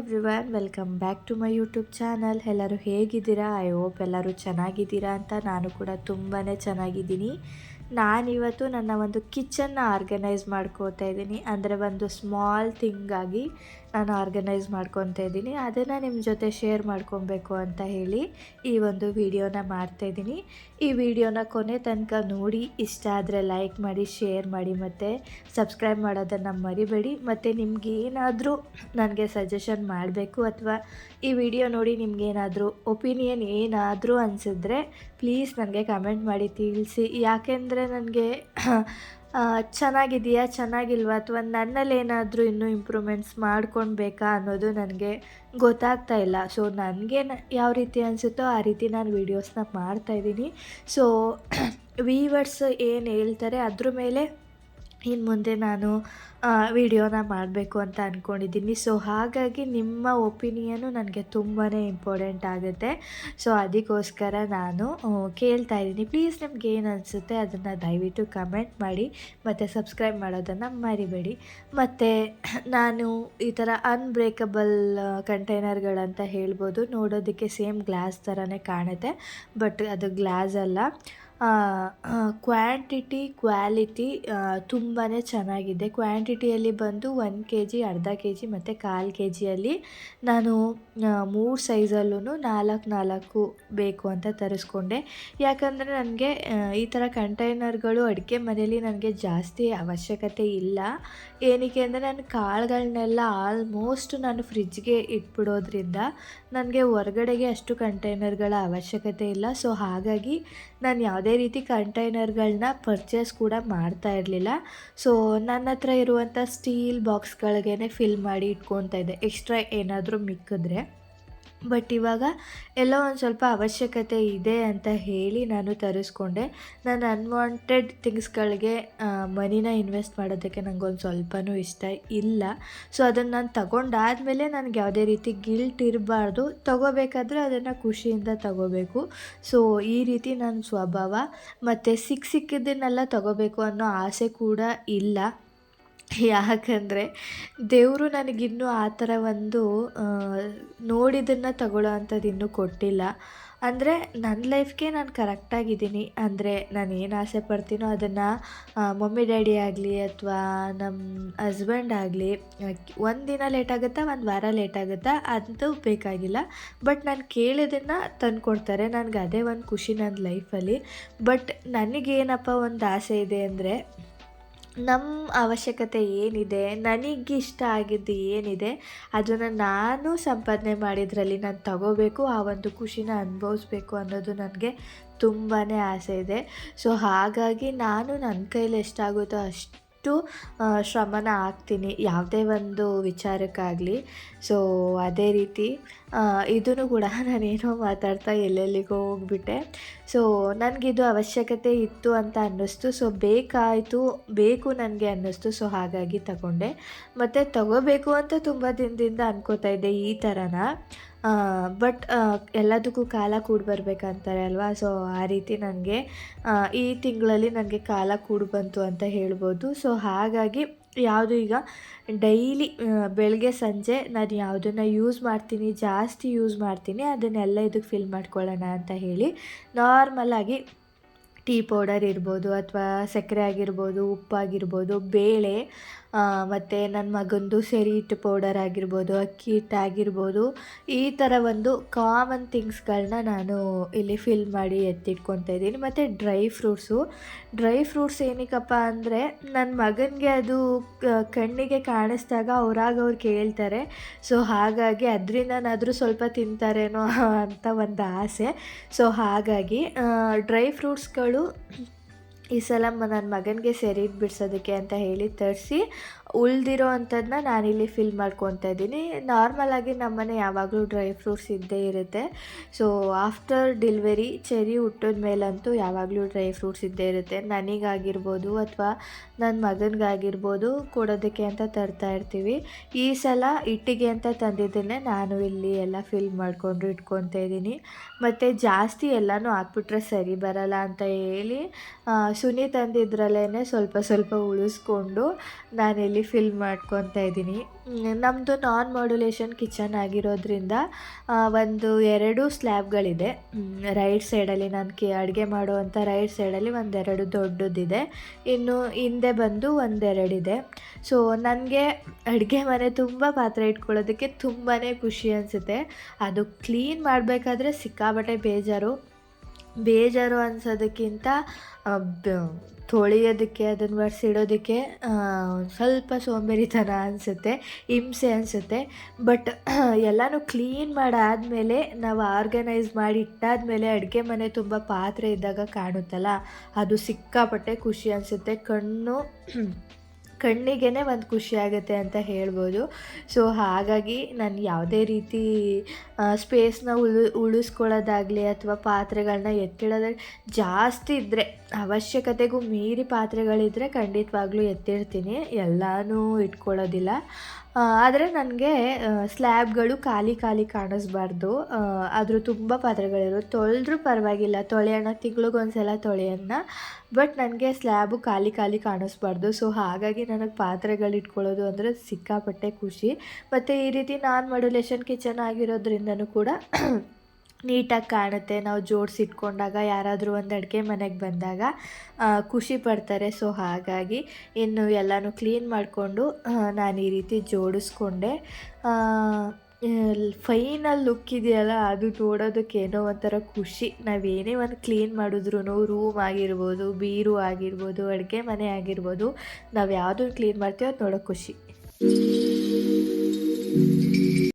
Everyone, welcome back to my YouTube channel. ಎಲ್ಲರೂ ಹೇಗಿದ್ದೀರಾ? I hope ಎಲ್ಲರೂ ಚೆನ್ನಾಗಿದ್ದೀರಾ ಅಂತ. ನಾನು ಕೂಡ ತುಂಬಾ ಚೆನ್ನಾಗಿದ್ದೀನಿ. ನಾನಿವತ್ತು ನನ್ನ ಒಂದು ಕಿಚನ್ನ ಆರ್ಗನೈಸ್ ಮಾಡ್ಕೋತಾ ಇದ್ದೀನಿ. ಅಂದರೆ ಒಂದು ಸ್ಮಾಲ್ ಥಿಂಗಾಗಿ ನಾನು ಆರ್ಗನೈಸ್ ಮಾಡ್ಕೊತಾ ಇದ್ದೀನಿ. ಅದನ್ನು ನಿಮ್ಮ ಜೊತೆ ಶೇರ್ ಮಾಡ್ಕೊಬೇಕು ಅಂತ ಹೇಳಿ ಈ ಒಂದು ವಿಡಿಯೋನ ಮಾಡ್ತಾಯಿದ್ದೀನಿ. ಈ ವಿಡಿಯೋನ ಕೊನೆ ತನಕ ನೋಡಿ, ಇಷ್ಟ ಆದರೆ ಲೈಕ್ ಮಾಡಿ, ಶೇರ್ ಮಾಡಿ ಮತ್ತು ಸಬ್ಸ್ಕ್ರೈಬ್ ಮಾಡೋದನ್ನು ಮರಿಬೇಡಿ. ಮತ್ತು ನಿಮಗೇನಾದರೂ ನನಗೆ ಸಜೆಷನ್ ಮಾಡಬೇಕು ಅಥವಾ ಈ ವಿಡಿಯೋ ನೋಡಿ ನಿಮಗೇನಾದರೂ ಒಪಿನಿಯನ್ ಏನಾದರೂ ಅನಿಸಿದ್ರೆ ಪ್ಲೀಸ್ ನನಗೆ ಕಮೆಂಟ್ ಮಾಡಿ ತಿಳಿಸಿ. ಯಾಕೆಂದರೆ ನನಗೆ ಚೆನ್ನಾಗಿದೆಯಾ ಚೆನ್ನಾಗಿಲ್ವಾ ಅಥವಾ ನನ್ನಲ್ಲಿ ಏನಾದರೂ ಇನ್ನೂ ಇಂಪ್ರೂವ್ಮೆಂಟ್ಸ್ ಮಾಡ್ಕೊಳ್ಬೇಕಾ ಅನ್ನೋದು ನನಗೆ ಗೊತ್ತಾಗ್ತಾ ಇಲ್ಲ. ಸೊ ನನಗೆ ಯಾವ ರೀತಿ ಅನಿಸುತ್ತೋ ಆ ರೀತಿ ನಾನು ವೀಡಿಯೋಸ್ನ ಮಾಡ್ತಾಯಿದ್ದೀನಿ. ಸೊ ವೀವರ್ಸ್ ಏನು ಹೇಳ್ತಾರೆ ಅದ್ರ ಮೇಲೆ ಇನ್ನು ಮುಂದೆ ನಾನು ವಿಡಿಯೋನ ಮಾಡಬೇಕು ಅಂತ ಅಂದ್ಕೊಂಡಿದ್ದೀನಿ. ಸೊ ಹಾಗಾಗಿ ನಿಮ್ಮ ಒಪಿನಿಯನು ನನಗೆ ತುಂಬಾ ಇಂಪಾರ್ಟೆಂಟ್ ಆಗುತ್ತೆ. ಸೊ ಅದಕ್ಕೋಸ್ಕರ ನಾನು ಕೇಳ್ತಾ ಇದ್ದೀನಿ, ಪ್ಲೀಸ್ ನಿಮ್ಗೆ ಏನು ಅನಿಸುತ್ತೆ ಅದನ್ನು ದಯವಿಟ್ಟು ಕಮೆಂಟ್ ಮಾಡಿ ಮತ್ತು ಸಬ್ಸ್ಕ್ರೈಬ್ ಮಾಡೋದನ್ನು ಮರಿಬೇಡಿ. ಮತ್ತು ನಾನು ಈ ಥರ ಅನ್ಬ್ರೇಕಬಲ್ ಕಂಟೈನರ್ಗಳಂತ ಹೇಳ್ಬೋದು. ನೋಡೋದಕ್ಕೆ ಸೇಮ್ ಗ್ಲಾಸ್ ಥರನೇ ಕಾಣುತ್ತೆ, ಬಟ್ ಅದು ಗ್ಲಾಸ್ ಅಲ್ಲ. ಕ್ವಾಲಿಟಿ ತುಂಬಾ ಚೆನ್ನಾಗಿದೆ. ಕ್ವಾಂಟಿಟಿಯಲ್ಲಿ ಬಂದು 1 kg, ಅರ್ಧ kg ಮತ್ತು 1/4 kgಯಲ್ಲಿ ನಾನು 3 ಸೈಜಲ್ಲೂ 4 ಬೇಕು ಅಂತ ತರಿಸ್ಕೊಂಡೆ. ಯಾಕಂದರೆ ನನಗೆ ಈ ಥರ ಕಂಟೈನರ್ಗಳು ಅಡುಗೆ ಮನೆಯಲ್ಲಿ ನನಗೆ ಜಾಸ್ತಿ ಅವಶ್ಯಕತೆ ಇಲ್ಲ. ಏನಕ್ಕೆ ಅಂದರೆ ನಾನು ಕಾಳುಗಳನ್ನೆಲ್ಲ ಆಲ್ಮೋಸ್ಟ್ ನಾನು ಫ್ರಿಜ್ಗೆ ಇಟ್ಬಿಡೋದ್ರಿಂದ ನನಗೆ ಹೊರಗಡೆಗೆ ಅಷ್ಟು ಕಂಟೈನರ್ಗಳ ಅವಶ್ಯಕತೆ ಇಲ್ಲ. ಸೊ ಹಾಗಾಗಿ ನಾನು ಯಾವುದೇ ರೀತಿ ಕಂಟೈನರ್ಗಳನ್ನ ಪರ್ಚೇಸ್ ಕೂಡ ಮಾಡ್ತಾ ಇರಲಿಲ್ಲ. ಸೊ ನನ್ನ ಹತ್ರ ಇರುವಂಥ ಸ್ಟೀಲ್ ಬಾಕ್ಸ್ಗಳಿಗೇ ಫಿಲ್ ಮಾಡಿ ಇಟ್ಕೊತಾ ಇದ್ದೆ, ಎಕ್ಸ್ಟ್ರಾ ಏನಾದರೂ ಮಿಕ್ಕಿದ್ರೆ. ಬಟ್ ಇವಾಗ ಎಲ್ಲೋ ಒಂದು ಸ್ವಲ್ಪ ಅವಶ್ಯಕತೆ ಇದೆ ಅಂತ ಹೇಳಿ ನಾನು ತರಿಸ್ಕೊಂಡೆ. ನಾನು ಅನ್ವಾಂಟೆಡ್ ಥಿಂಗ್ಸ್ಗಳಿಗೆ ಮನಿನ ಇನ್ವೆಸ್ಟ್ ಮಾಡೋದಕ್ಕೆ ನನಗೊಂದು ಸ್ವಲ್ಪನೂ ಇಷ್ಟ ಇಲ್ಲ. ಸೊ ಅದನ್ನು ನಾನು ತಗೊಂಡಾದಮೇಲೆ ನನಗೆ ಯಾವುದೇ ರೀತಿ ಗಿಲ್ಟ್ ಇರಬಾರ್ದು. ತಗೋಬೇಕಾದ್ರೆ ಅದನ್ನು ಖುಷಿಯಿಂದ ತಗೋಬೇಕು. ಸೊ ಈ ರೀತಿ ನನ್ನ ಸ್ವಭಾವ. ಮತ್ತು ಸಿಕ್ಕಿದ್ದನ್ನೆಲ್ಲ ತಗೋಬೇಕು ಅನ್ನೋ ಆಸೆ ಕೂಡ ಇಲ್ಲ. ಯಾಕಂದರೆ ದೇವರು ನನಗಿನ್ನೂ ಆ ಥರ ಒಂದು ನೋಡಿದ್ದನ್ನು ತಗೊಳ್ಳೋ ಅಂಥದ್ದು ಇನ್ನೂ ಕೊಟ್ಟಿಲ್ಲ. ಅಂದರೆ ನನ್ನ ಲೈಫ್ಗೆ ನಾನು ಕರೆಕ್ಟಾಗಿದ್ದೀನಿ. ಅಂದರೆ ನಾನು ಏನು ಆಸೆ ಪಡ್ತೀನೋ ಅದನ್ನು ಮಮ್ಮಿ ಡ್ಯಾಡಿ ಆಗಲಿ ಅಥವಾ ನಮ್ಮ ಹಸ್ಬೆಂಡ್ ಆಗಲಿ, ಒಂದು ದಿನ ಲೇಟಾಗುತ್ತಾ, ಒಂದು ವಾರ ಲೇಟಾಗುತ್ತಾ ಅದು ಬೇಕಾಗಿಲ್ಲ. ಬಟ್ ನಾನು ಕೇಳಿದ್ದನ್ನು ತಂದುಕೊಡ್ತಾರೆ. ನನಗೆ ಅದೇ ಒಂದು ಖುಷಿ ನನ್ನ ಲೈಫಲ್ಲಿ. ಬಟ್ ನನಗೇನಪ್ಪ ಒಂದು ಆಸೆ ಇದೆ ಅಂದರೆ, ನಮ್ಮ ಅವಶ್ಯಕತೆ ಏನಿದೆ, ನನಗಿಷ್ಟ ಆಗಿದ್ದು ಏನಿದೆ ಅದನ್ನು ನಾನು ಸಂಪಾದನೆ ಮಾಡಿದ್ರಲ್ಲಿ ನಾನು ತಗೋಬೇಕು, ಆ ಒಂದು ಖುಷಿನ ಅನುಭವಿಸ್ಬೇಕು ಅನ್ನೋದು ನನಗೆ ತುಂಬಾ ಆಸೆ ಇದೆ. ಸೊ ಹಾಗಾಗಿ ನಾನು ನನ್ನ ಕೈಲಿ ಎಷ್ಟಾಗುತ್ತೋ ಅಷ್ಟು ಶ್ರಮನ ಹಾಕ್ತೀನಿ ಯಾವುದೇ ಒಂದು ವಿಚಾರಕ್ಕಾಗಲಿ. ಸೊ ಅದೇ ರೀತಿ ಇದೂ ಕೂಡ ನಾನೇನೋ ಮಾತಾಡ್ತಾ ಎಲ್ಲೆಲ್ಲಿಗೋ ಹೋಗ್ಬಿಟ್ಟೆ. ಸೊ ನನಗಿದು ಅವಶ್ಯಕತೆ ಇತ್ತು ಅಂತ ಅನ್ನಿಸ್ತು. ಸೊ ಬೇಕು ನನಗೆ ಅನ್ನಿಸ್ತು. ಸೊ ಹಾಗಾಗಿ ತಗೊಂಡೆ. ಮತ್ತು ತಗೋಬೇಕು ಅಂತ ತುಂಬ ದಿನದಿಂದ ಅನ್ಕೋತಾ ಇದ್ದೆ ಈ ಥರನ. ಬಟ್ ಎಲ್ಲದಕ್ಕೂ ಕಾಲ ಕೂಡಿ ಬರಬೇಕಂತಾರೆ ಅಲ್ವಾ. ಸೊ ಆ ರೀತಿ ನನಗೆ ಈ ತಿಂಗಳಲ್ಲಿ ನನಗೆ ಕಾಲ ಕೂಡಿ ಬಂತು ಅಂತ ಹೇಳ್ಬೋದು. ಸೊ ಹಾಗಾಗಿ ಯಾವುದು ಈಗ ಡೈಲಿ ಬೆಳಗ್ಗೆ ಸಂಜೆ ನಾನು ಯಾವುದನ್ನು ಜಾಸ್ತಿ ಯೂಸ್ ಮಾಡ್ತೀನಿ ಅದನ್ನೆಲ್ಲ ಇದಕ್ಕೆ ಫಿಲ್ ಮಾಡ್ಕೊಳ್ಳೋಣ ಅಂತ ಹೇಳಿ ನಾರ್ಮಲಾಗಿ ಟೀ ಪೌಡರ್ ಇರ್ಬೋದು ಅಥವಾ ಸಕ್ಕರೆ ಆಗಿರ್ಬೋದು, ಉಪ್ಪಾಗಿರ್ಬೋದು, ಬೇಳೆ, ಮತ್ತು ನನ್ನ ಮಗಂದು ಸೆರಿ ಹಿಟ್ಟು ಪೌಡರ್ ಆಗಿರ್ಬೋದು, ಅಕ್ಕಿ ಹಿಟ್ಟು ಆಗಿರ್ಬೋದು, ಈ ಥರ ಒಂದು ಕಾಮನ್ ಥಿಂಗ್ಸ್ಗಳನ್ನ ನಾನು ಇಲ್ಲಿ ಫಿಲ್ ಮಾಡಿ ಎತ್ತಿಟ್ಕೊತಾ ಇದ್ದೀನಿ. ಮತ್ತು ಡ್ರೈ ಫ್ರೂಟ್ಸ್ ಏನಕ್ಕಪ್ಪ ಅಂದರೆ ನನ್ನ ಮಗನಿಗೆ ಅದು ಕಣ್ಣಿಗೆ ಕಾಣಿಸ್ದಾಗ ಅವ್ರು ಕೇಳ್ತಾರೆ. ಸೊ ಹಾಗಾಗಿ ಅದರಿಂದನಾದರೂ ಸ್ವಲ್ಪ ತಿಂತಾರೇನೋ ಅಂತ ಒಂದು ಆಸೆ. ಸೊ ಹಾಗಾಗಿ ಡ್ರೈ ಫ್ರೂಟ್ಸ್ಗಳು ಈ ಸಲ ನನ್ನ ಮಗನಿಗೆ ಸೆರಿ ಹಿಟ್ಟು ಬಿಡಿಸೋದಕ್ಕೆ ಅಂತ ಹೇಳಿ ತರಿಸಿ ಉಳಿದಿರೋ ಅಂಥದ್ದನ್ನ ನಾನಿಲ್ಲಿ ಫಿಲ್ ಮಾಡ್ಕೊತಾ ಇದ್ದೀನಿ. ನಾರ್ಮಲಾಗಿ ನಮ್ಮನೆ ಯಾವಾಗಲೂ ಡ್ರೈ ಫ್ರೂಟ್ಸ್ ಇದ್ದೇ ಇರುತ್ತೆ. ಸೊ ಆಫ್ಟರ್ ಡೆಲಿವರಿ ಚೆರಿ ಹುಟ್ಟಿದ ಮೇಲಂತೂ ಯಾವಾಗಲೂ ಡ್ರೈ ಫ್ರೂಟ್ಸ್ ಇದ್ದೇ ಇರುತ್ತೆ. ನನಗಾಗಿರ್ಬೋದು ಅಥವಾ ನನ್ನ ಮಗನಿಗಾಗಿರ್ಬೋದು ಕೊಡೋದಕ್ಕೆ ಅಂತ ತರ್ತಾ ಇರ್ತೀವಿ. ಈ ಸಲ ಹಿಟ್ಟಿಗೆ ಅಂತ ತಂದಿದ್ದನ್ನೇ ನಾನು ಇಲ್ಲಿ ಎಲ್ಲ ಫಿಲ್ ಮಾಡಿಕೊಂಡು ಇಟ್ಕೊತಾ ಇದ್ದೀನಿ. ಮತ್ತು ಜಾಸ್ತಿ ಎಲ್ಲನೂ ಹಾಕ್ಬಿಟ್ರೆ ಸರಿ ಬರಲ್ಲ ಅಂತ ಹೇಳಿ ಸುನಿ ತಂದಿದ್ರಲ್ಲೇ ಸ್ವಲ್ಪ ಉಳಿಸ್ಕೊಂಡು ನಾನಿಲ್ಲಿ ಸ್ಪೇಸಲ್ಲಿ ಫಿಲ್ ಮಾಡ್ಕೊತಾ ಇದ್ದೀನಿ. ನಮ್ಮದು ನಾನ್ ಮಾಡ್ಯುಲೇಷನ್ ಕಿಚನ್ ಆಗಿರೋದ್ರಿಂದ ಒಂದು 2 ಸ್ಲ್ಯಾಬ್ಗಳಿದೆ. ರೈಟ್ ಸೈಡಲ್ಲಿ ನಾನು ಅಡುಗೆ ಮಾಡುವಂಥ ರೈಟ್ ಸೈಡಲ್ಲಿ ಒಂದೆರಡು ದೊಡ್ಡದಿದೆ, ಇನ್ನು ಹಿಂದೆ ಬಂದು ಒಂದೆರಡಿದೆ. ಸೊ ನನಗೆ ಅಡುಗೆ ಮನೆ ತುಂಬ ಪಾತ್ರೆ ಇಟ್ಕೊಳ್ಳೋದಕ್ಕೆ ತುಂಬಾ ಖುಷಿ ಅನಿಸುತ್ತೆ. ಅದು ಕ್ಲೀನ್ ಮಾಡಬೇಕಾದ್ರೆ ಸಿಕ್ಕಾಪಟ್ಟೆ ಬೇಜಾರು ಅನ್ಸೋದಕ್ಕಿಂತ ತೊಳೆಯೋದಕ್ಕೆ ಅದನ್ನು ಒರೆಸಿಡೋದಕ್ಕೆ ಸ್ವಲ್ಪ ಸೋಂಬೇರಿತನ ಅನಿಸುತ್ತೆ, ಹಿಂಸೆ ಅನಿಸುತ್ತೆ. ಬಟ್ ಎಲ್ಲನೂ ಕ್ಲೀನ್ ಮಾಡಾದಮೇಲೆ ನಾವು ಆರ್ಗನೈಸ್ ಮಾಡಿ ಇಟ್ಟಾದಮೇಲೆ ಅಡುಗೆ ಮನೆ ತುಂಬ ಪಾತ್ರೆ ಇದ್ದಾಗ ಕಾಣುತ್ತಲ್ಲ, ಅದು ಸಿಕ್ಕಾಪಟ್ಟೆ ಖುಷಿ ಅನಿಸುತ್ತೆ. ಕಣ್ಣಿಗೆ ಒಂದು ಖುಷಿ ಆಗುತ್ತೆ ಅಂತ ಹೇಳ್ಬೋದು. ಸೊ ಹಾಗಾಗಿ ನಾನು ಯಾವುದೇ ರೀತಿ ಸ್ಪೇಸ್ನ ಉಳಿಸ್ಕೊಳ್ಳೋದಾಗಲಿ ಅಥವಾ ಪಾತ್ರೆಗಳನ್ನ ಎತ್ತಿಡೋದಾಗಲಿ, ಜಾಸ್ತಿ ಇದ್ದರೆ ಅವಶ್ಯಕತೆಗೂ ಮೀರಿ ಪಾತ್ರೆಗಳಿದ್ದರೆ ಖಂಡಿತವಾಗ್ಲೂ ಎತ್ತಿಡ್ತೀನಿ, ಎಲ್ಲನೂ ಇಟ್ಕೊಳ್ಳೋದಿಲ್ಲ. ಆದರೆ ನನಗೆ ಸ್ಲ್ಯಾಬ್ಗಳು ಖಾಲಿ ಕಾಣಿಸ್ಬಾರ್ದು. ಆದರೂ ತುಂಬ ಪಾತ್ರೆಗಳಿರೋ ತೊಳೆದ್ರೂ ಪರವಾಗಿಲ್ಲ, ತೊಳೆಯೋಣ, ತಿಂಗ್ಳಿಗೊಂದ್ಸಲ ತೊಳೆಯೋಣ. ಬಟ್ ನನಗೆ ಸ್ಲ್ಯಾಬು ಖಾಲಿ ಕಾಣಿಸ್ಬಾರ್ದು. ಸೊ ಹಾಗಾಗಿ ನನಗೆ ಪಾತ್ರೆಗಳು ಇಟ್ಕೊಳ್ಳೋದು ಅಂದರೆ ಸಿಕ್ಕಾಪಟ್ಟೆ ಖುಷಿ. ಮತ್ತು ಈ ರೀತಿ ನಾನ್ ಮಾಡ್ಯುಲೇಷನ್ ಕಿಚನ್ ಆಗಿರೋದ್ರಿಂದನೂ ಕೂಡ ನೀಟಾಗಿ ಕಾಣುತ್ತೆ. ನಾವು ಜೋಡಿಸಿಟ್ಕೊಂಡಾಗ ಯಾರಾದರೂ ಒಂದು ಅಡುಗೆ ಮನೆಗೆ ಬಂದಾಗ ಖುಷಿ ಪಡ್ತಾರೆ. ಸೊ ಹಾಗಾಗಿ ಇನ್ನು ಎಲ್ಲನೂ ಕ್ಲೀನ್ ಮಾಡಿಕೊಂಡು ನಾನು ಈ ರೀತಿ ಜೋಡಿಸ್ಕೊಂಡೆ. ಫೈನಲ್ ಲುಕ್ ಇದೆಯಲ್ಲ, ಅದು ನೋಡೋದಕ್ಕೆ ಏನೋ ಒಂಥರ ಖುಷಿ. ನಾವೇನೇ ಒಂದು ಕ್ಲೀನ್ ಮಾಡಿದ್ರೂ, ರೂಮ್ ಆಗಿರ್ಬೋದು, ಬೀರು ಆಗಿರ್ಬೋದು, ಅಡುಗೆ ಮನೆ ಆಗಿರ್ಬೋದು, ನಾವು ಯಾವುದನ್ನು ಕ್ಲೀನ್ ಮಾಡ್ತೀವೋ ಅದು ನೋಡೋಕ್ಕೆ ಖುಷಿ.